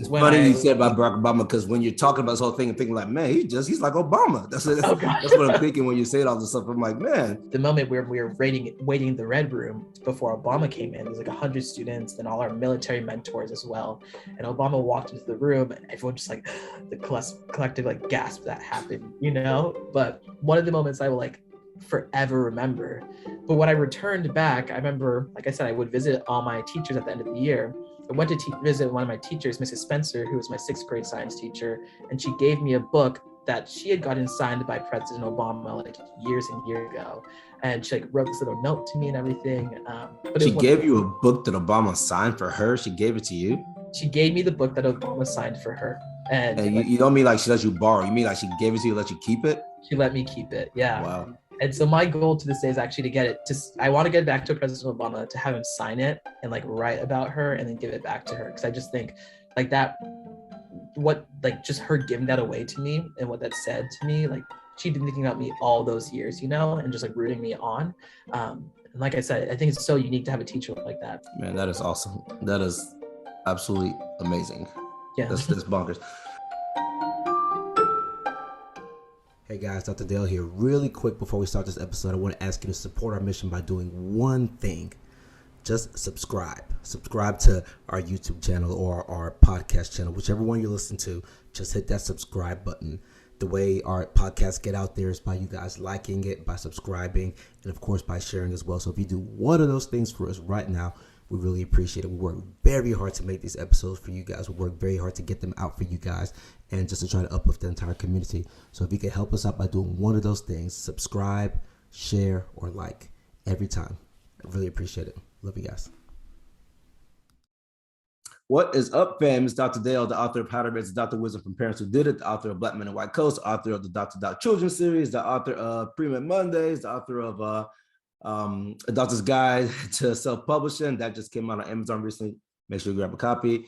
It's when funny you I said about Barack Obama, because when you're talking about this whole thing and thinking like, man, he's like Obama. oh god, That's what I'm thinking when you say all this stuff. I'm like, man. the moment where we were waiting in the red room before Obama came in, there's like 100 students and all our military mentors as well. And Obama walked into the room and everyone just like the collective like gasp that happened, you know? But one of the moments I will like forever remember. But when I returned back, I remember, like I said, I would visit all my teachers at the end of the year. I went to visit one of my teachers, Mrs. Spencer, who was my 6th grade science teacher, and she gave me a book that she had gotten signed by President Obama like years and years ago. And she like wrote this little note to me and everything. But She gave you a book that Obama signed for her. She gave it to you. She gave me the book that Obama signed for her. And you don't mean like she let you borrow. You mean like she gave it to you, let you keep it? She let me keep it. Yeah. Wow. And so my goal to this day is actually to get it I want to get back to President Obama, to have him sign it and like write about her and then give it back to her. Cause I just think like that, what like just her giving that away to me and what that said to me, like she'd been thinking about me all those years, you know, and just like rooting me on. And like I said, I think it's so unique to have a teacher like that. Man, that is awesome. That is absolutely amazing. Yeah. That's bonkers. Hey guys, Dr. Dale here. Really quick before we start this episode, I want to ask you to support our mission by doing one thing. Just subscribe. Subscribe to our YouTube channel or our podcast channel, whichever one you listen to. Just hit that subscribe button. The way our podcasts get out there is by you guys liking it, by subscribing, and of course by sharing as well. So if you do one of those things for us right now, we really appreciate it. We work very hard to make these episodes for you guys. We work very hard to get them out for you guys and just to try to uplift the entire community. So if you can help us out by doing one of those things, subscribe, share, or like every time. I really appreciate it. Love you guys. What is up, fam? It's Dr. Dale, the author of How to Raise a Dr. Wisdom from Parents Who Did It, the author of Black Men in White Coats, author of the Dr. Doc Children's series, the author of Pre-Med Mondays, the author of A Doctor's Guide to Self-Publishing. That just came out on Amazon recently. Make sure you grab a copy.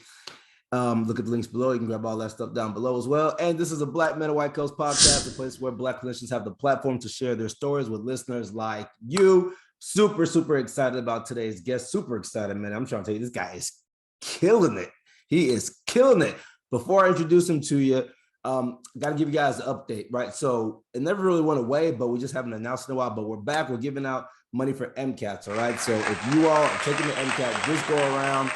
Look at the links below. You can grab all that stuff down below as well. And this is a Black Men in White Coats podcast, a place where Black clinicians have the platform to share their stories with listeners like you. Super, super excited about today's guest. Super excited, man. I'm trying to tell you, this guy is killing it. He is killing it. Before I introduce him to you, got to give you guys an update, right? So it never really went away, but we just haven't announced in a while. But we're back. We're giving out money for MCATs, all right? So if you all are taking the MCAT, just go around,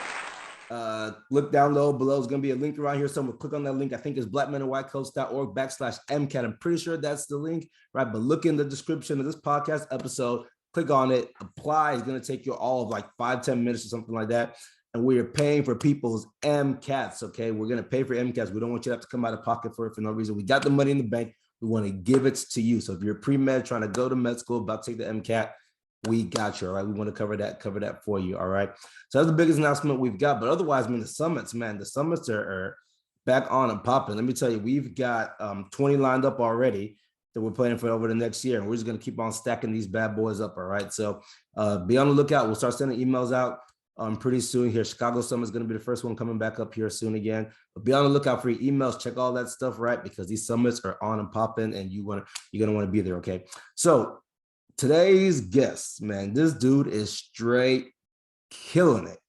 look down low below. There's going to be a link around here somewhere. Click on that link. I think it's blackmenandwhitecoats.org/MCAT. I'm pretty sure that's the link, right? But look in the description of this podcast episode. Click on it. Apply. It's going to take you all of like 5-10 minutes or something like that. And we are paying for people's MCATs, okay? We're going to pay for MCATs. We don't want you to have to come out of pocket for it for no reason. We got the money in the bank. We want to give it to you. So if you're pre-med, trying to go to med school, about to take the MCAT, we got you, all right? We want to cover that for you, all right? So that's the biggest announcement we've got. But otherwise, I mean, the summits are back on and popping. Let me tell you, we've got 20 lined up already that we're planning for over the next year. And we're just going to keep on stacking these bad boys up, all right? So be on the lookout. We'll start sending emails out pretty soon here. Chicago Summit is going to be the first one coming back up here soon again. But be on the lookout for your emails. Check all that stuff, right? Because these summits are on and popping, and you're going to want to be there, okay? So today's guest, man, this dude is straight killing it.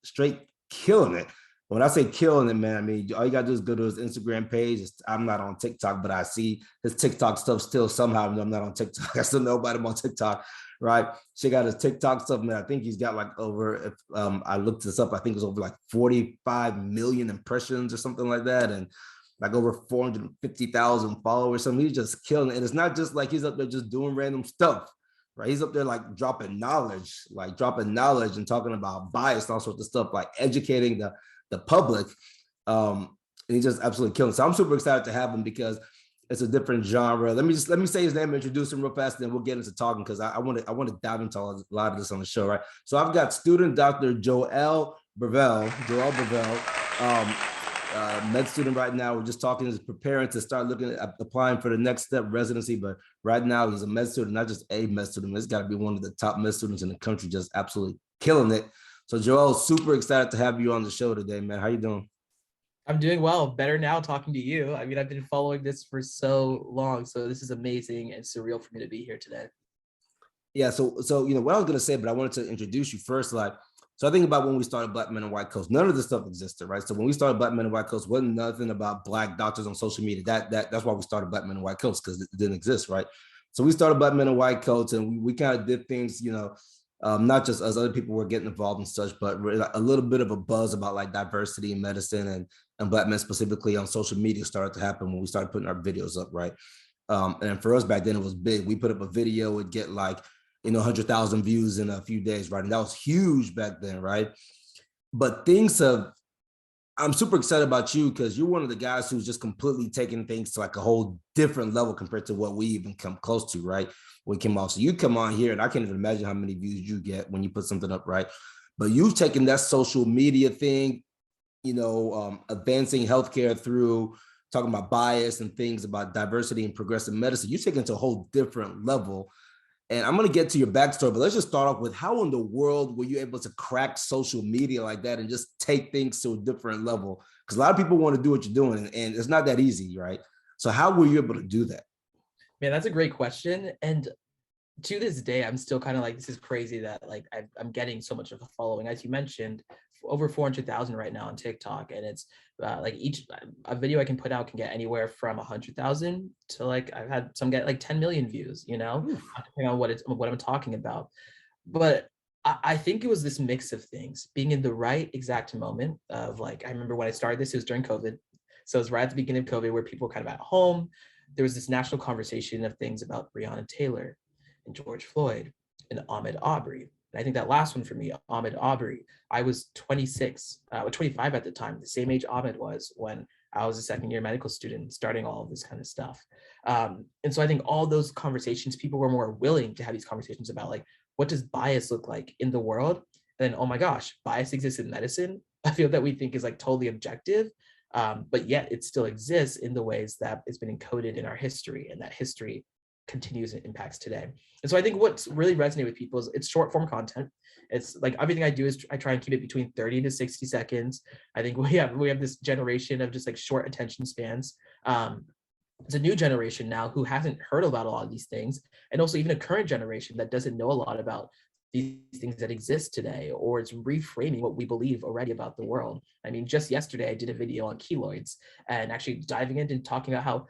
When I say killing it, man, I mean, all you got to do is go to his Instagram page. I'm not on TikTok, but I see his TikTok stuff still somehow. I'm not on TikTok. I still know about him on TikTok, right? Check out his TikTok stuff, man. I think he's got like over, I looked this up, I think it's over like 45 million impressions or something like that. And like over 450,000 followers. So he's just killing it. And it's not just like he's up there just doing random stuff, right? He's up there like dropping knowledge and talking about bias and all sorts of stuff, like educating the public, and he's just absolutely killing. So I'm super excited to have him because it's a different genre. Let me say his name and introduce him real fast, and then we'll get into talking because I want to dive into a lot of this on the show, right? So I've got student Dr. Joel Brevel, med student right now. We're just talking, he's preparing to start looking at applying for the next step residency, but right now he's a med student, not just a med student. He's got to be one of the top med students in the country, just absolutely killing it. So Joel, super excited to have you on the show today, man. How you doing? I'm doing well. Better now talking to you. I mean, I've been following this for so long, so this is amazing and surreal for me to be here today. Yeah. So you know what I was gonna say, but I wanted to introduce you first. Like, So I think about when we started Black Men in White Coats, none of this stuff existed, right? So when we started Black Men in White Coats, wasn't nothing about Black doctors on social media. That's why we started Black Men in White Coats, because it didn't exist, right? So we started Black Men in White Coats, and we kind of did things, not just as other people were getting involved and such, but a little bit of a buzz about like diversity in medicine and Black men specifically on social media started to happen when we started putting our videos up, right? And for us back then, it was big. We put up a video, it'd get like, 100,000 views in a few days, right? And that was huge back then, right? But I'm super excited about you because you're one of the guys who's just completely taking things to like a whole different level compared to what we even come close to, right? We came off. So you come on here and I can't even imagine how many views you get when you put something up, right? But you've taken that social media thing, advancing healthcare through talking about bias and things about diversity and progressive medicine. You're taking it to a whole different level. And I'm going to get to your backstory, but let's just start off with how in the world were you able to crack social media like that and just take things to a different level? Because a lot of people want to do what you're doing and it's not that easy, right? So how were you able to do that? Man, that's a great question. And to this day, I'm still kind of like, this is crazy that like I'm getting so much of a following. As you mentioned, over 400,000 right now on TikTok. And it's like a video I can put out can get anywhere from 100,000 to like, I've had some get like 10 million views, depending on what I'm talking about. But I think it was this mix of things, being in the right exact moment of like, I remember when I started this, it was during COVID. So it was right at the beginning of COVID where people were kind of at home. There was this national conversation of things about Breonna Taylor and George Floyd and Ahmaud Arbery. And I think that last one for me, Ahmaud Arbery, I was 26, 25 at the time, the same age Ahmaud was when I was a second year medical student starting all of this kind of stuff. And so I think all those conversations, people were more willing to have these conversations about like, what does bias look like in the world? And then, oh my gosh, bias exists in medicine. I feel that we think is like totally objective, but yet it still exists in the ways that it's been encoded in our history, and that history continues and impacts today. And so I think what's really resonated with people is it's short form content. It's like everything I do is I try and keep it between 30 to 60 seconds. I think we have this generation of just like short attention spans. It's a new generation now who hasn't heard about a lot of these things, and also even a current generation that doesn't know a lot about these things that exist today, or it's reframing what we believe already about the world. I mean, just yesterday I did a video on keloids and actually diving into and talking about how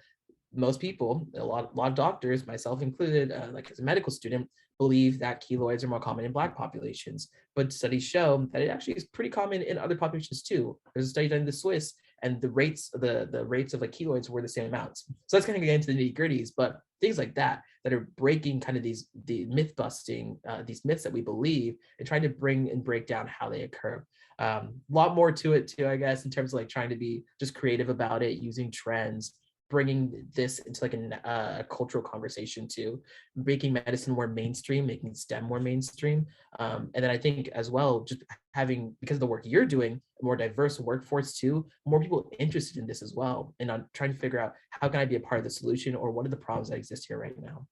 most people, a lot of doctors, myself included, like as a medical student, believe that keloids are more common in Black populations. But studies show that it actually is pretty common in other populations too. There's a study done in the Swiss, and the rates of like keloids were the same amounts. So that's kind of getting into the nitty-gritties, but things like that are breaking kind of the myth busting, these myths that we believe, and trying to bring and break down how they occur. A lot more to it too, I guess, in terms of like trying to be just creative about it, using trends, bringing this into like a cultural conversation too, making medicine more mainstream, making STEM more mainstream. And then I think as well, just having, because of the work you're doing, a more diverse workforce too, more people interested in this as well, and on trying to figure out how can I be a part of the solution, or what are the problems that exist here right now.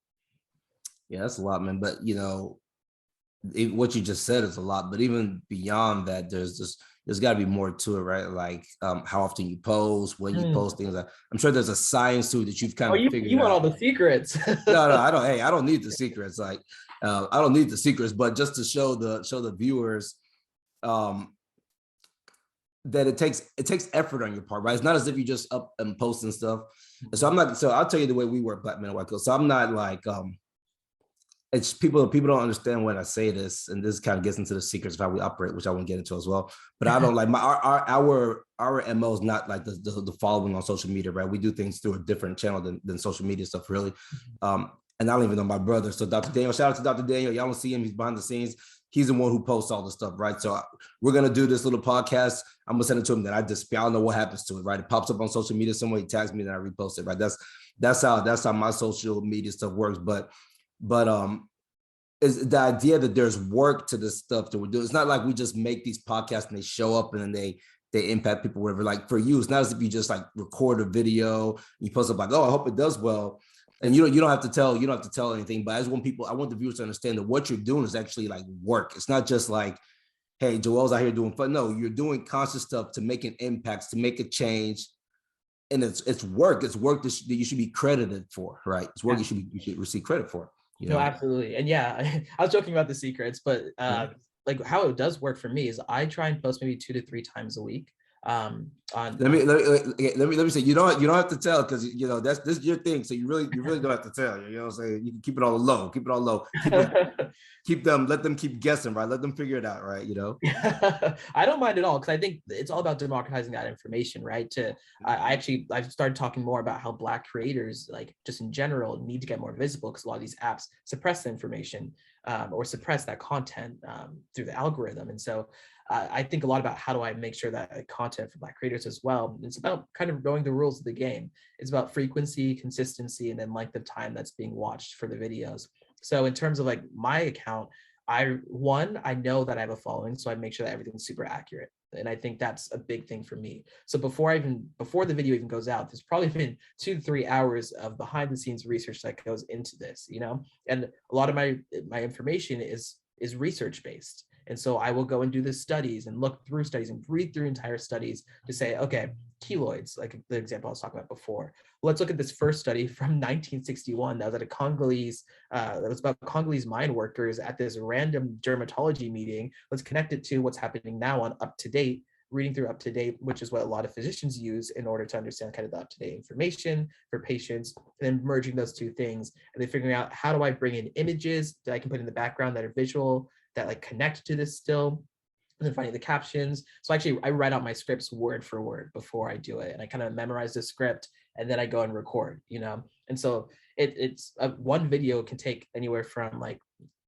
Yeah, that's a lot, man. But what you just said is a lot, but even beyond that, there's got to be more to it, right? Like how often you post, when you post things. I'm sure there's a science to it that you've kind of figured out. You want all the secrets? No, I don't. Hey, I don't need the secrets. Like I don't need the secrets, but just to show the viewers that it takes effort on your part, right? It's not as if you just up and posting stuff. So I'll tell you the way we work, Black Men in White Coats. So I'm not like it's people don't understand when I say this, and this kind of gets into the secrets of how we operate, which I won't get into as well. But I don't like our MO is not like the following on social media, right? We do things through a different channel than social media stuff, really. And I don't even know my brother. So Dr. Daniel, shout out to Dr. Daniel. Y'all don't see him, he's behind the scenes. He's the one who posts all the stuff, right? So we're gonna do this little podcast. I'm gonna send it to him. That I don't know what happens to it, right? It pops up on social media. Somebody tags me, then I repost it, right? That's how my social media stuff works. But is the idea that there's work to this stuff that we're doing. It's not like we just make these podcasts and they show up and then they impact people, whatever. Like for you, it's not as if you just like record a video, you post up like, oh, I hope it does well. And you don't have to tell anything. But I want the viewers to understand that what you're doing is actually like work. It's not just like, hey, Joel's out here doing fun. No, you're doing conscious stuff to make an impact, to make a change. And it's work. It's work that you should be credited for, right? It's work you should receive credit for. No, absolutely. And yeah, I was joking about the secrets, but like how it does work for me is I try and post maybe 2 to 3 times a week. On Let me say, you don't have to tell, because this is your thing, so you really don't have to tell. You know what I'm saying? You can keep it all low, let them keep guessing, right? Let them figure it out, right? I don't mind at all, because I think it's all about democratizing that information, right? I've started talking more about how Black creators, like just in general, need to get more visible, because a lot of these apps suppress the information, or suppress that content through the algorithm. And so I think a lot about how do I make sure that content for Black creators as well. It's about kind of knowing the rules of the game. It's about frequency, consistency, and then length of time that's being watched for the videos. So in terms of like my account, I know that I have a following, so I make sure that everything's super accurate. And I think that's a big thing for me. So before the video even goes out, there's probably been 2 to 3 hours of behind the scenes research that goes into this, and a lot of my information is research based. And so I will go and do the studies and look through studies and read through entire studies to say, okay, keloids, like the example I was talking about before. Let's look at this first study from 1961 that was at a Congolese, that was about Congolese mine workers at this random dermatology meeting. Let's connect it to what's happening now on Up to Date, reading through Up to Date, which is what a lot of physicians use in order to understand kind of the up-to-date information for patients, and then merging those two things, and then figuring out how do I bring in images that I can put in the background that are visual, that like connect to this still, and then finding the captions. So actually I write out my scripts word for word before I do it, and I kind of memorize the script, and then I go and record, and so it's one video can take anywhere from, like,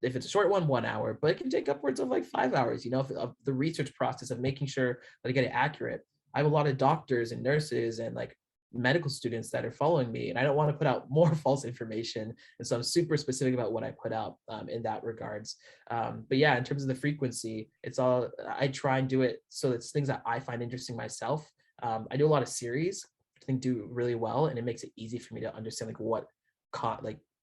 if it's a short one, 1 hour, but it can take upwards of like 5 hours, of the research process of making sure that I get it accurate. I have a lot of doctors and nurses and like medical students that are following me, and I don't want to put out more false information. And so I'm super specific about what I put out in that regards. But yeah, in terms of the frequency, I try and do it so it's things that I find interesting myself. I do a lot of series, I think do really well, and it makes it easy for me to understand like what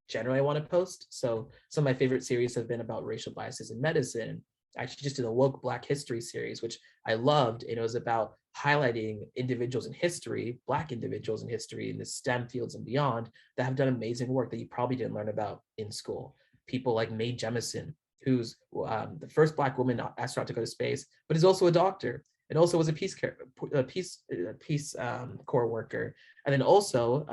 generally I want to post. So some of my favorite series have been about racial biases in medicine. I actually just did a woke Black history series, which I loved. And it was about highlighting individuals in history, Black individuals in history in the STEM fields and beyond, that have done amazing work that you probably didn't learn about in school. People like Mae Jemison, who's the first Black woman astronaut to go to space, but is also a doctor. And also was a Peace Corps worker, and then also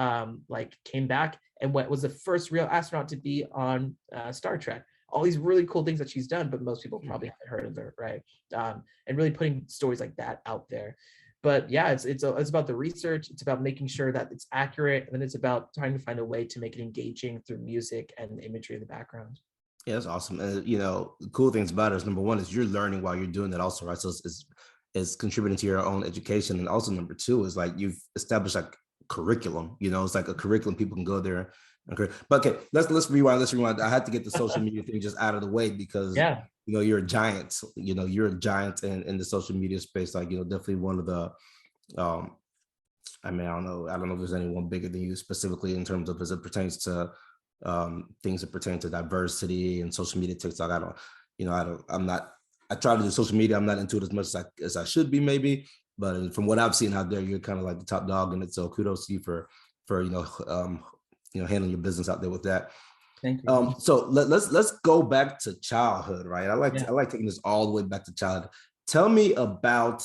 came back and was the first real astronaut to be on Star Trek. All these really cool things that she's done, but most people probably haven't heard of her, right? And really putting stories like that out there. But yeah, it's about the research. It's about making sure that it's accurate, and then it's about trying to find a way to make it engaging through music and imagery in the background. Yeah, that's awesome. And the cool things about it is, number one is you're learning while you're doing that also, right? So it's contributing to your own education, and also number two is like you've established like curriculum. It's like a curriculum people can go there. But okay, let's rewind. I had to get the social media thing just out of the way, because you're a giant. You're a giant in the social media space. Like definitely one of the. I don't know if there's anyone bigger than you specifically in terms of as it pertains to things that pertain to diversity and social media, TikTok. I try to do social media. I'm not into it as much as I should be, maybe. But from what I've seen out there, you're kind of like the top dog in it. So kudos to you for handling your business out there with that. Thank you. So let's go back to childhood, right? I like taking this all the way back to childhood. Tell me about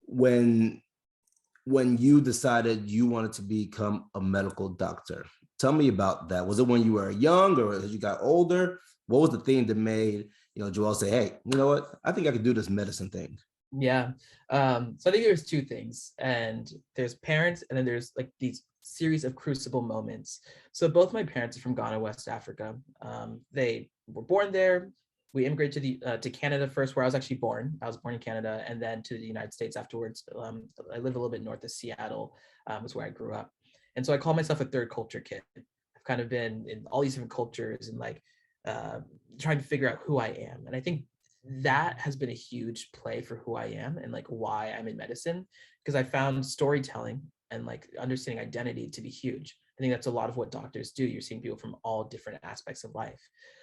when you decided you wanted to become a medical doctor. Tell me about that. Was it when you were young, or as you got older? What was the thing that made Joel say, "Hey, you know what? I think I could do this medicine thing"? Yeah. So I think there's two things, and there's parents, and then there's like these series of crucible moments. So both my parents are from Ghana, West Africa. They were born there. We immigrated to Canada first, where I was actually born. I was born in Canada, and then to the United States afterwards. I live a little bit north of Seattle, is where I grew up. And so I call myself a third culture kid. I've kind of been in all these different cultures and like trying to figure out who I am. And I think that has been a huge play for who I am and like why I'm in medicine, because I found storytelling and like understanding identity to be huge. I think that's a lot of what doctors do. You're seeing people from all different aspects of life.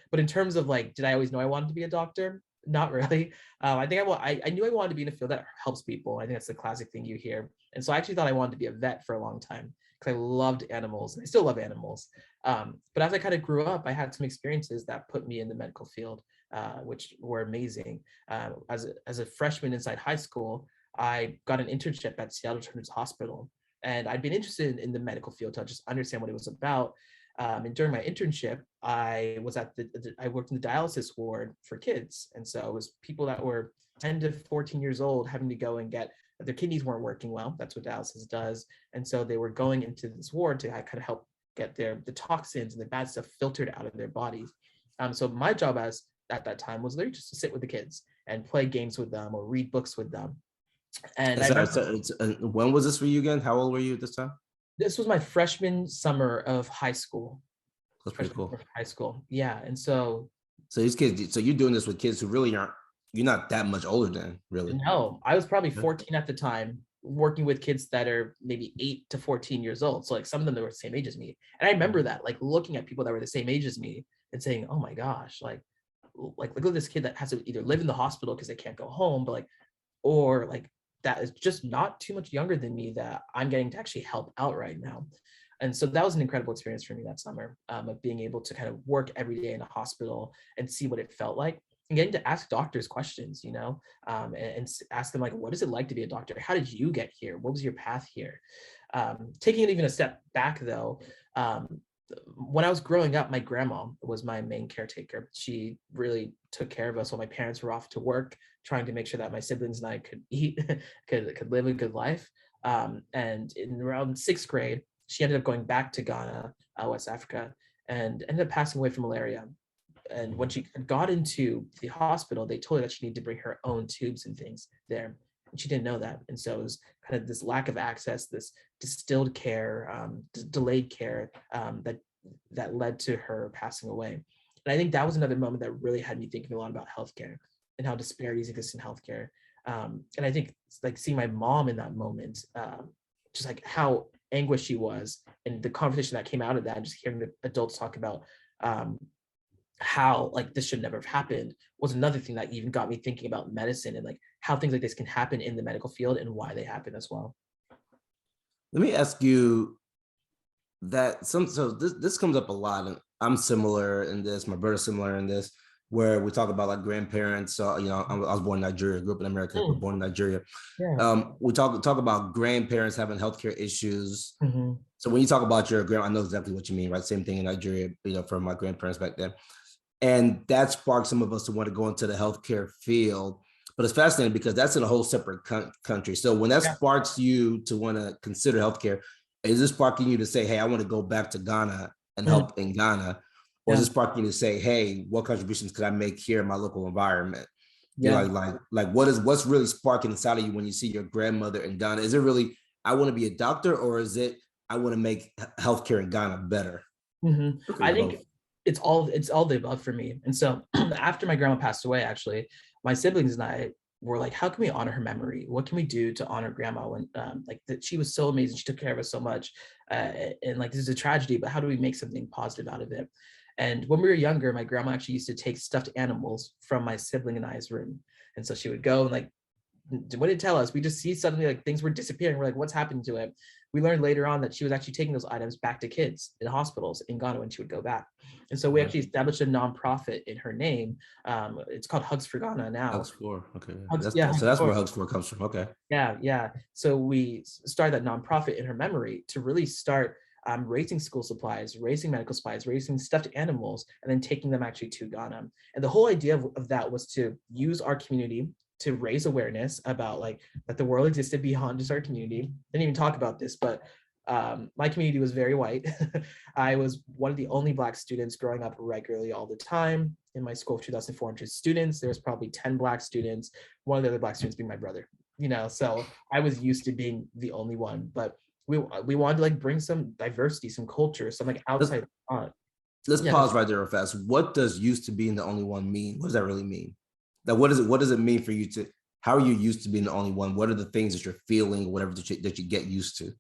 But in terms of like, did I always know I wanted to be a doctor? Not really. I think I knew I wanted to be in a field that helps people. I think that's the classic thing you hear. And so I actually thought I wanted to be a vet for a long time, because I loved animals, and I still love animals. But as I kind of grew up, I had some experiences that put me in the medical field. which were amazing. As a freshman inside high school, I got an internship at Seattle Children's Hospital, and I'd been interested in the medical field to just understand what it was about. And during my internship, I was I worked in the dialysis ward for kids. And so it was people that were 10 to 14 years old having to go and get, their kidneys weren't working well. That's what dialysis does. And so they were going into this ward to kind of help get the toxins and the bad stuff filtered out of their bodies. So my job at that time was literally just to sit with the kids and play games with them or read books with them. And when was this for you again? How old were you at this time? This was my freshman summer of high school. That's pretty cool. High school, yeah. And so these kids, so you're doing this with kids who really aren't, you're not that much older than, really. No, I was probably 14 at the time, working with kids that are maybe 8 to 14 years old. So like some of them that were the same age as me. And I remember that, like looking at people that were the same age as me and saying, oh my gosh, like look at this kid that has to either live in the hospital because they can't go home, but or that is just not too much younger than me that I'm getting to actually help out right now. And so that was an incredible experience for me that summer, of being able to kind of work every day in a hospital and see what it felt like, and getting to ask doctors questions, and ask them like, what is it like to be a doctor? How did you get here? What was your path here? Taking it even a step back though, when I was growing up, my grandma was my main caretaker. She really took care of us while my parents were off to work, trying to make sure that my siblings and I could eat, could live a good life. And in around 6th grade, she ended up going back to Ghana, West Africa, and ended up passing away from malaria. And when she got into the hospital, they told her that she needed to bring her own tubes and things there. And she didn't know that. And so it was kind of this lack of access, this distilled care, delayed care that led to her passing away. And I think that was another moment that really had me thinking a lot about healthcare and how disparities exist in healthcare. And I think like seeing my mom in that moment, just like how anguished she was, and the conversation that came out of that, and just hearing the adults talk about how like this should never have happened, was another thing that even got me thinking about medicine and like how things like this can happen in the medical field and why they happen as well. Let me ask you that so this comes up a lot, and I'm similar in this, my brother's similar in this, where we talk about like grandparents. So, I was born in Nigeria, grew up in America, but born in Nigeria. Yeah. We talk about grandparents having healthcare issues. Mm-hmm. So when you talk about your grandma, I know exactly what you mean, right? Same thing in Nigeria, from my grandparents back then. And that sparked some of us to want to go into the healthcare field. But it's fascinating because that's in a whole separate country. So when that sparks you to want to consider healthcare, is this sparking you to say, hey, I want to go back to Ghana and help in Ghana? Or is it sparking you to say, hey, what contributions could I make here in my local environment? What's really sparking inside of you when you see your grandmother in Ghana? Is it really, I want to be a doctor, or is it, I want to make healthcare in Ghana better? Mm-hmm. I think it's all the above for me. And so after my grandma passed away, actually, my siblings and I were like, how can we honor her memory? What can we do to honor grandma when that she was so amazing, she took care of us so much, and like this is a tragedy, but how do we make something positive out of it? And when we were younger, my grandma actually used to take stuffed animals from my sibling and I's room. And so she would go and like, what did it tell us? We just see suddenly like things were disappearing. We're like, what's happening to it? We learned later on that she was actually taking those items back to kids in hospitals in Ghana when she would go back. And so we actually established a nonprofit in her name. It's called Hugs for Ghana now. Hugs for, okay. So that's where Hugs for comes from, okay. Yeah. So we started that nonprofit in her memory to really start raising school supplies, raising medical supplies, raising stuffed animals, and then taking them actually to Ghana. And the whole idea of that was to use our community to raise awareness about like that the world existed beyond just our community. Didn't even talk about this, but my community was very white. I was one of the only Black students growing up regularly all the time. In my school of 2,400 students, there was probably 10 Black students, one of the other Black students being my brother, so I was used to being the only one, but we wanted to like bring some diversity, some culture, some like outside. Let's pause right there real fast. What does used to being the only one mean? What does that really mean? Like, what does it mean for you to, how are you used to being the only one? What are the things that you're feeling, whatever that you get used to?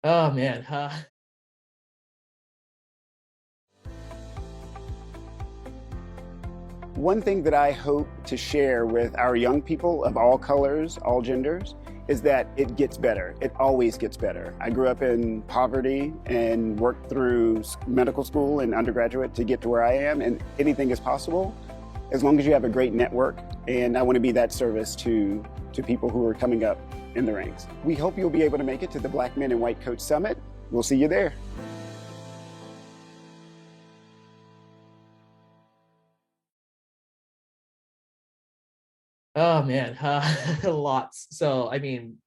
Oh man. One thing that I hope to share with our young people of all colors, all genders, is that it gets better. It always gets better. I grew up in poverty and worked through medical school and undergraduate to get to where I am, and anything is possible. as long as you have a great network. And I want to be that service to people who are coming up in the ranks. We hope you'll be able to make it to the Black Men in White Coat Summit. We'll see you there. Oh man, lots. So I mean,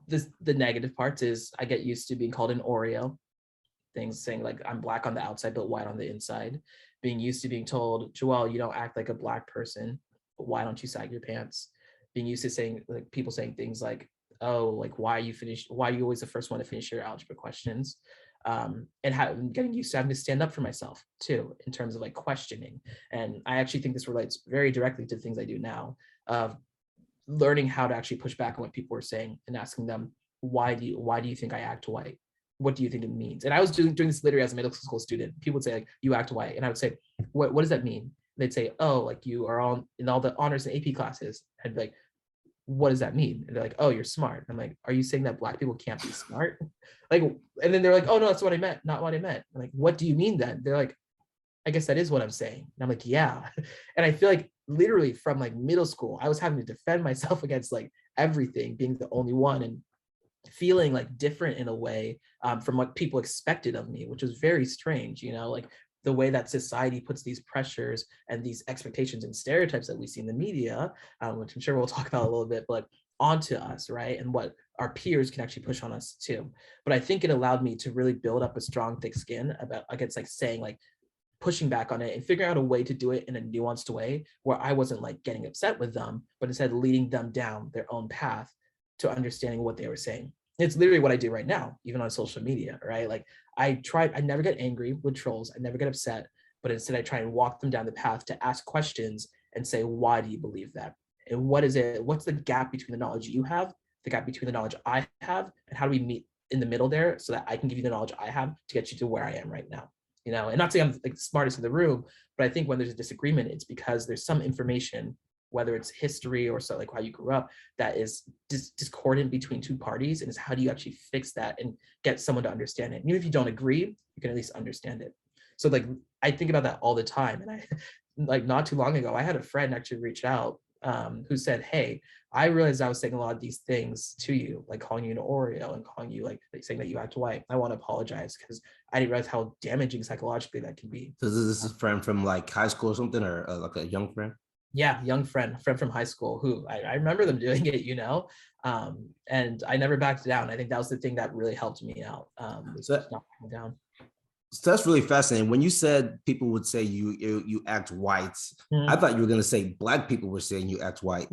the negative parts is I get used to being called an Oreo. Things saying like I'm black on the outside but white on the inside. Being used to being told, Joelle, you don't act like a black person. Why don't you sag your pants? Being used to saying like people saying things like, oh, like why are you always the first one to finish your algebra questions? And getting used to having to stand up for myself too, in terms of like questioning. And I actually think this relates very directly to the things I do now, of learning how to actually push back on what people were saying and asking them, why do you think I act white? What do you think it means? And I was doing this literally as a middle school student. People would say like, you act white. And I would say, what does that mean? They'd say, oh, like you are on in all the honors and AP classes. I'd be like, what does that mean? And they're like, oh, you're smart. I'm like, are you saying that black people can't be smart? Like, and then they're like, oh no, that's what I meant, not what I meant. I'm like, what do you mean then? They're like, I guess that is what I'm saying. And I'm like, yeah. And I feel like literally from like middle school, I was having to defend myself against like everything, being the only one and feeling like different in a way from what people expected of me, which was very strange, like the way that society puts these pressures and these expectations and stereotypes that we see in the media, which I'm sure we'll talk about a little bit, but onto us, right? And what our peers can actually push on us too. But I think it allowed me to really build up a strong, thick skin against like saying like, pushing back on it and figuring out a way to do it in a nuanced way where I wasn't like getting upset with them, but instead leading them down their own path to understanding what they were saying. It's literally what I do right now, even on social media, right? Like I never get angry with trolls. I never get upset, but instead I try and walk them down the path to ask questions and say, why do you believe that? And what's the gap between the knowledge you have, the gap between the knowledge I have, and how do we meet in the middle there so that I can give you the knowledge I have to get you to where I am right now? And not saying I'm like the smartest in the room, but I think when there's a disagreement, it's because there's some information, whether it's history or so like how you grew up, that is discordant between two parties. And it's how do you actually fix that and get someone to understand it? And even if you don't agree, you can at least understand it. So like, I think about that all the time. And I like not too long ago, I had a friend actually reach out who said, hey, I realized I was saying a lot of these things to you, like calling you an Oreo and calling you like saying that you act white. I want to apologize because I didn't realize how damaging psychologically that can be. So this is a friend from like high school or something, or like a young friend? Yeah, young friend from high school who I remember them doing it, and I never backed down. I think that was the thing that really helped me out. So not backing down. So that's really fascinating. When you said people would say you act white, I thought you were going to say black people were saying you act white,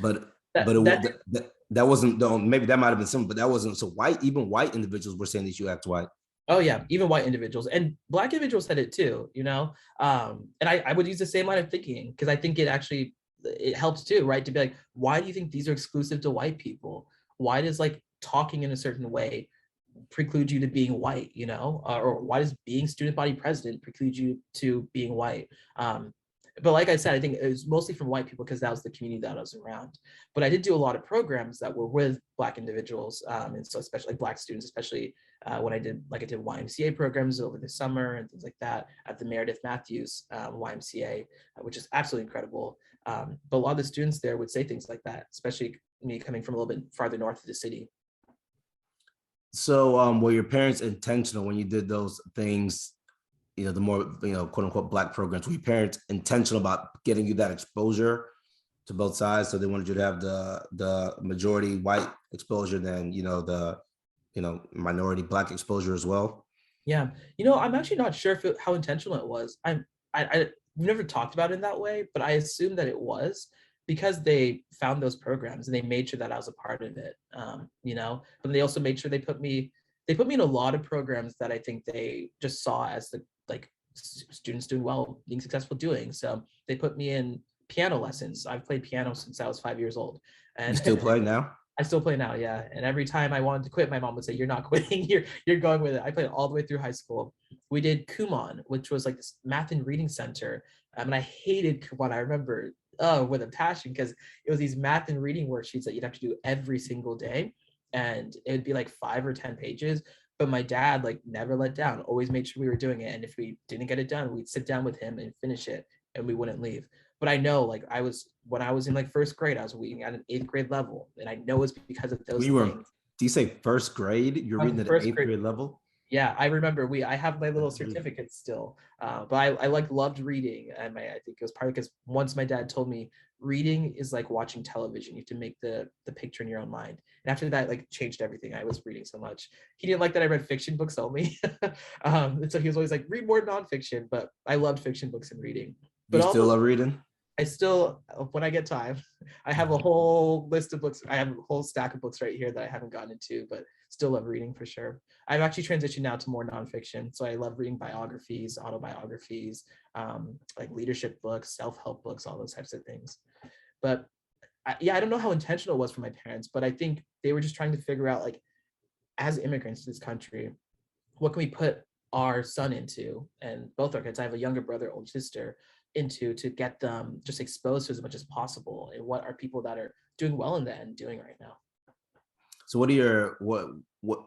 but that wasn't. Maybe that might have been something, but that wasn't. So even white individuals were saying that you act white. Oh yeah, even white individuals and black individuals said it too, and I would use the same line of thinking because I think it helps too, right? To be like, why do you think these are exclusive to white people? Why does like talking in a certain way preclude you to being white, or why does being student body president preclude you to being white? But like I said, I think it was mostly from white people because that was the community that I was around. But I did do a lot of programs that were with black individuals, and so especially like black students, especially when I did YMCA programs over the summer and things like that at the Meredith Matthews YMCA, which is absolutely incredible. But a lot of the students there would say things like that, especially me coming from a little bit farther north of the city. So were your parents intentional when you did those things, the more, quote unquote black programs? Were your parents intentional about getting you that exposure to both sides? So they wanted you to have the majority white exposure, then, the minority black exposure as well? Yeah. I'm actually not sure how intentional it was. We've never talked about it in that way, but I assume that it was because they found those programs and they made sure that I was a part of it, but they also made sure they put me in a lot of programs that I think they just saw as the like students doing well, being successful doing. So they put me in piano lessons. I've played piano since I was 5 years old. And you still play now? I still play now, yeah. And every time I wanted to quit, my mom would say, "You're not quitting. You're going with it." I played all the way through high school. We did Kumon, which was like this math and reading center, and I hated Kumon. I remember with a passion because it was these math and reading worksheets that you'd have to do every single day, and it would be like 5 or 10 pages. But my dad like never let down, always made sure we were doing it, and if we didn't get it done, we'd sit down with him and finish it and we wouldn't leave. But I know, like, when I was in like first grade, I was reading at an 8th grade level, and I know it's because of those When you were, things. do you say first grade? You're I was reading in at an first eighth grade. grade level? Yeah, I remember I have my little certificates still, but I like loved reading, and I think it was probably because once my dad told me reading is like watching television. You have to make the picture in your own mind. And after that, like changed everything. I was reading so much. He didn't like that I read fiction books only, and so he was always like, read more nonfiction. But I loved fiction books and reading. Do But you still also, love reading? I still, when I get time, I have a whole list of books. I have a whole stack of books right here that I haven't gotten into, but still love reading for sure. I've actually transitioned now to more nonfiction. So I love reading biographies, autobiographies, like leadership books, self-help books, all those types of things. But yeah, I don't know how intentional it was for my parents, but I think they were just trying to figure out, like, as immigrants to this country, what can we put our son into, and both our kids, I have a younger brother, older sister, into, to get them just exposed to as much as possible, and what are people that are doing well in that and doing right now. So what do your what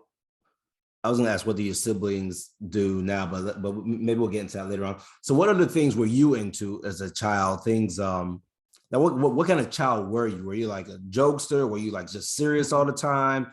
I was gonna ask, what do your siblings do now, but maybe we'll get into that later on. So what other things were you into as a child? Things now what kind of child were you? Were you like a jokester? Were you like just serious all the time?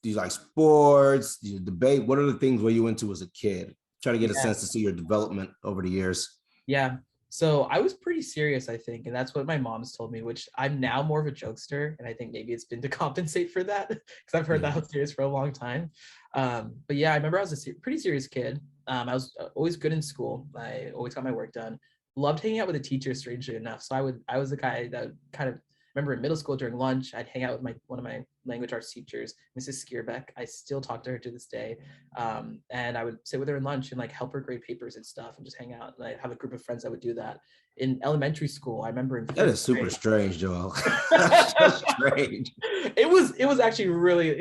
Do you like sports? Do you debate? What other things were you into as a kid? Try to get a Yeah. sense to see your development over the years. Yeah. So I was pretty serious, I think, and that's what my mom's told me, which I'm now more of a jokester, and I think maybe it's been to compensate for that, because I've heard that I was serious for a long time. But yeah, I remember I was a pretty serious kid. I was always good in school. I always got my work done. Loved hanging out with the teachers, strangely enough. So I was the guy that kind of, remember in middle school during lunch, I'd hang out with one of my language arts teachers, Mrs. Skierbeck. I still talk to her to this day. And I would sit with her in lunch and like help her grade papers and stuff and just hang out. And I have a group of friends that would do that. In elementary school, I remember in That is super strange, Joel. That's so strange. It was actually really,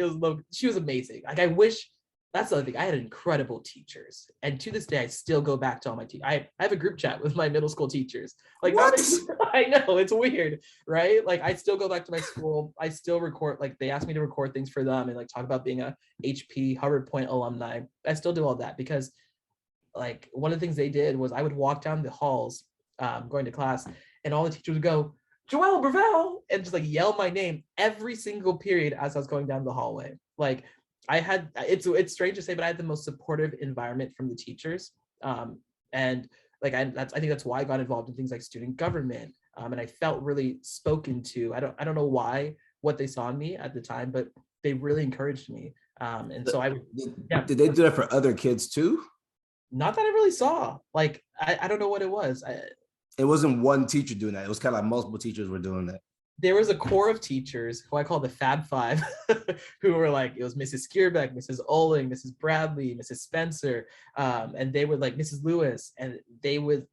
she was amazing. Like, I wish, that's the other thing. I had incredible teachers, and to this day, I still go back to all my teachers. I have a group chat with my middle school teachers. Like, what? I know, it's weird, right? Like, I still go back to my school. I still record. Like, they ask me to record things for them and like talk about being a HP Harvard Point alumni. I still do all that because, like, one of the things they did was I would walk down the halls, going to class, and all the teachers would go, Joel Brevel, and just like yell my name every single period as I was going down the hallway. Like, I had, it's strange to say, but I had the most supportive environment from the teachers. And like, I think that's why I got involved in things like student government. And I felt really spoken to. I don't know why, what they saw in me at the time, but they really encouraged me. And so Did they do that for other kids too? Not that I really saw. Like, I don't know what it was. It wasn't one teacher doing that. It was kind of like multiple teachers were doing that. There was a core of teachers who I call the Fab Five, who were like, it was Mrs. Skierbeck, Mrs. Oling, Mrs. Bradley, Mrs. Spencer, and they would, like, Mrs. Lewis, and they would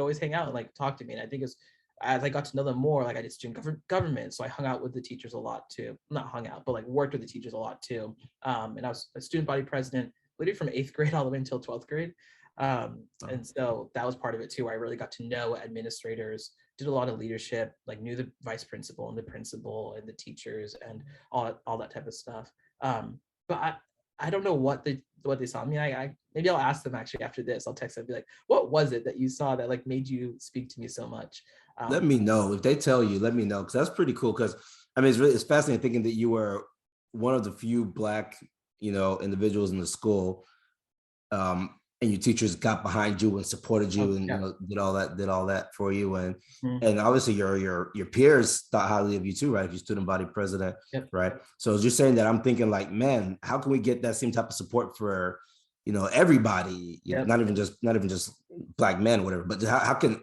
always hang out and like talk to me. And I think it was, as I got to know them more, like, I did student government, so I hung out with the teachers a lot too. Not hung out, but like worked with the teachers a lot too. And I was a student body president, literally from 8th grade all the way until 12th grade. And so that was part of it too, where I really got to know administrators, did a lot of leadership, like knew the vice principal and the principal and the teachers and all that type of stuff. But I don't know what they saw. I mean, I maybe I'll ask them actually after this. I'll text them and be like, what was it that you saw that like made you speak to me so much? Let me know if they tell you. Let me know, because that's pretty cool. Because I mean, it's fascinating thinking that you were one of the few Black, individuals in the school, and your teachers got behind you and supported you, and did all that for you, and and obviously your peers thought highly of you too, right? If you're student body president, right? So as you're saying that, I'm thinking like, man, how can we get that same type of support for everybody? Not even just Black men or whatever, but how can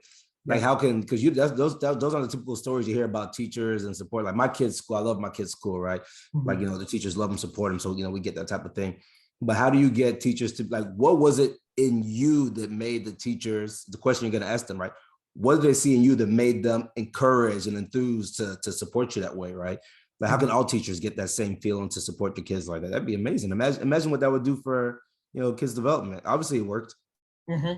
because those are the typical stories you hear about teachers and support. Like my kids' school, I love my kids' school, right? Like the teachers love them, support them, so we get that type of thing. But how do you get teachers to, like, what was it in you that made the teachers, the question you're going to ask them, right? What did they see in you that made them encouraged and enthused to support you that way, right? Like, how can all teachers get that same feeling to support your kids like that? That'd be amazing. Imagine what that would do for, kids' development. Obviously it worked.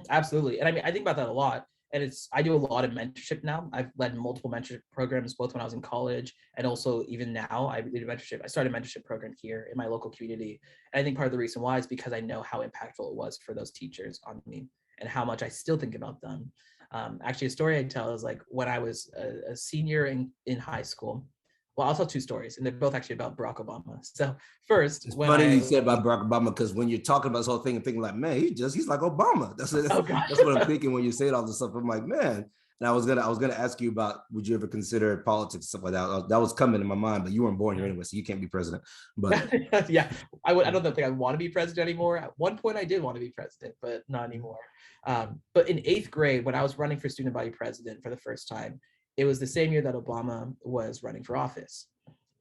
Absolutely. And I mean, I think about that a lot. And I do a lot of mentorship now. I've led multiple mentorship programs, both when I was in college and also even now. I do mentorship. I started a mentorship program here in my local community. And I think part of the reason why is because I know how impactful it was for those teachers on me and how much I still think about them. Actually, a story I tell is like when I was a senior in high school. Well, I'll tell two stories, and they're both actually about Barack Obama. So first, It's when funny I you said about Barack Obama, because when you're talking about this whole thing and thinking like, man, he's like Obama. That's oh gosh. that's what I'm thinking when you say all this stuff. I'm like, man. And I was gonna ask you about, would you ever consider politics and stuff like that? That was coming in my mind, but you weren't born here anyway, so you can't be president. But yeah, I don't think I want to be president anymore. At one point, I did want to be president, but not anymore. But in 8th grade, when I was running for student body president for the first time, it was the same year that Obama was running for office.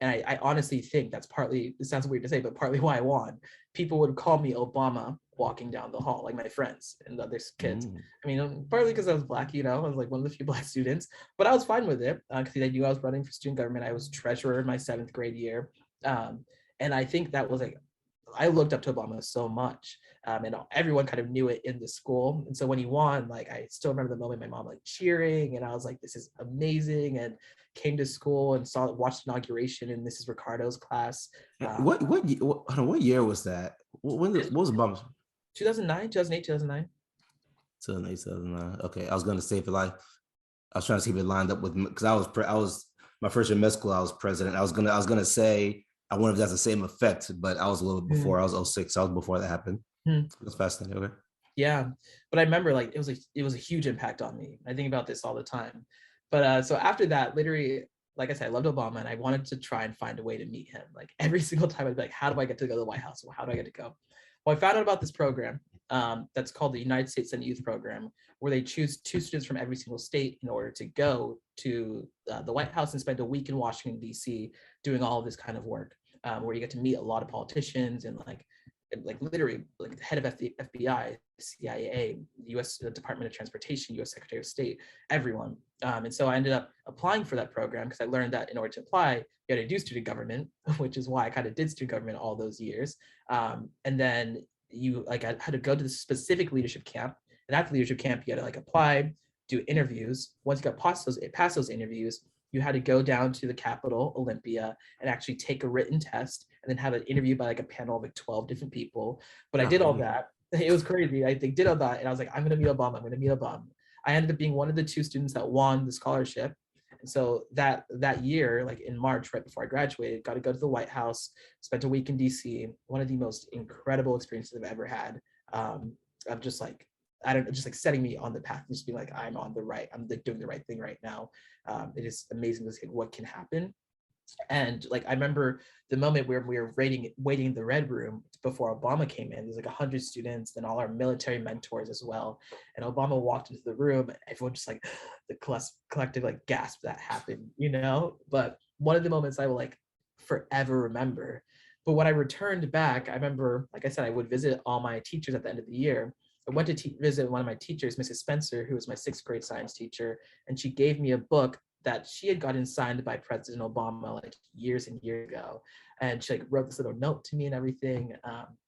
And I honestly think that's partly, it sounds weird to say, but partly why I won. People would call me Obama walking down the hall, like my friends and the other kids. I mean, partly because I was Black, I was like one of the few Black students, but I was fine with it because I knew I was running for student government. I was treasurer in my 7th grade year. And I think that was like, I looked up to Obama so much, and everyone kind of knew it in the school. And so when he won, like, I still remember the moment my mom like cheering, and I was like, this is amazing, and came to school and watched inauguration in Mrs. Ricardo's class. What year was that? What was Obama's? 2009, 2008, 2009. 2008, 2009. Okay, I was gonna say, I was trying to see if it lined up with, because I was my first year in med school, I was president. I was gonna say, I wonder if that's the same effect, but I was a little bit before. I was 06, so I was before that happened. That's fascinating. Okay. Yeah, but I remember like it was a huge impact on me. I think about this all the time. But so after that, literally, like I said, I loved Obama, and I wanted to try and find a way to meet him. Like every single time, I'd be like, how do I get to go to the White House? Well, how do I get to go? Well, I found out about this program that's called the United States Senate Youth Program, where they choose 2 students from every single state in order to go to the White House and spend a week in Washington, D.C. doing all of this kind of work, where you get to meet a lot of politicians and like literally like the head of FBI, CIA, U.S. Department of Transportation, U.S. Secretary of State, everyone. And so I ended up applying for that program because I learned that in order to apply, you had to do student government, which is why I kind of did student government all those years. And then I had to go to the specific leadership camp. And after leadership camp, you had to like apply, do interviews. Once you got past those interviews, you had to go down to the Capitol, Olympia, and actually take a written test and then have an interview by like a panel of like 12 different people. But I did all that. It was crazy. I did all that. And I was like, I'm going to meet Obama. I'm going to meet Obama. I ended up being one of the 2 students that won the scholarship. And so that year, like in March, right before I graduated, got to go to the White House, spent a week in DC, one of the most incredible experiences I've ever had. Of just like, just like setting me on the path, just being like, I'm like doing the right thing right now. It is amazing to see what can happen. And like, I remember the moment where we were waiting in the Red Room before Obama came in. There's like 100 students, then all our military mentors as well. And Obama walked into the room, and everyone just like the collective like gasp that happened, But one of the moments I will like forever remember. But when I returned back, I remember, like I said, I would visit all my teachers at the end of the year. I went to visit one of my teachers, Mrs. Spencer, who was my 6th grade science teacher, and she gave me a book that she had gotten signed by President Obama like years and years ago. And she like wrote this little note to me and everything.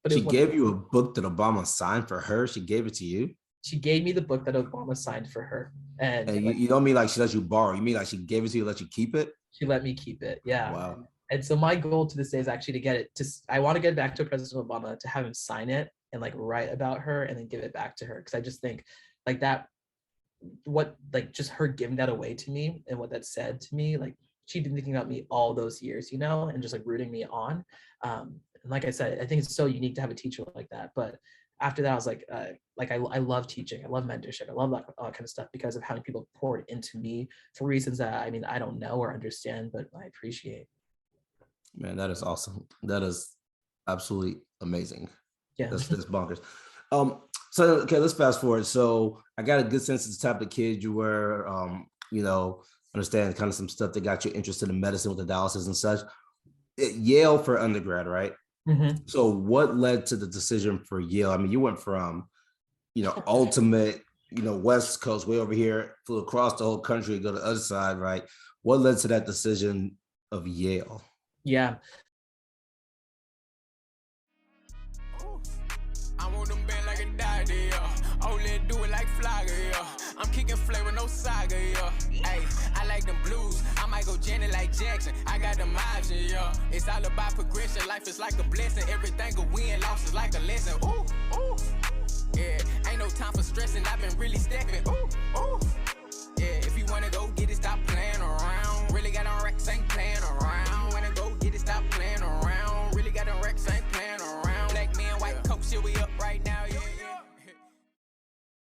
But she gave you a book that Obama signed for her? She gave it to you? She gave me the book that Obama signed for her. And like, you don't mean like she let you borrow. You mean like she gave it to you, let you keep it? She let me keep it, yeah. Wow. And so my goal to this day is actually to get it I want to get back to President Obama, to have him sign it and like write about her and then give it back to her. Because I just think like that, just her giving that away to me and what that said to me, like she'd been thinking about me all those years, and just like rooting me on. And like I said, I think it's so unique to have a teacher like that. But after that, I was like I love teaching. I love mentorship. I love that kind of stuff because of how many people poured into me for reasons that I don't know or understand, but I appreciate. Man, that is awesome. That is absolutely amazing. Yeah, that's bonkers. So okay, let's fast forward. So I got a good sense of the type of kid you were. Understand kind of some stuff that got you interested in medicine with the dialysis and such. Yale for undergrad, right? Mm-hmm. So what led to the decision for Yale? I mean, you went from, ultimate, West Coast, way over here, flew across the whole country to go to the other side, right? What led to that decision of Yale? Yeah. I want them band like a daddy, oh, let's do it like Flyer, I'm kicking flavor, no saga, Hey, I like them blues. I might go Janet like Jackson. I got them options, It's all about progression. Life is like a blessing. Everything a win, loss is like a lesson. Ooh, ooh. Yeah, ain't no time for stressing, I've been really stepping. Ooh, ooh. Yeah, if you wanna go get it, stop playing around. Really got on racks, ain't playing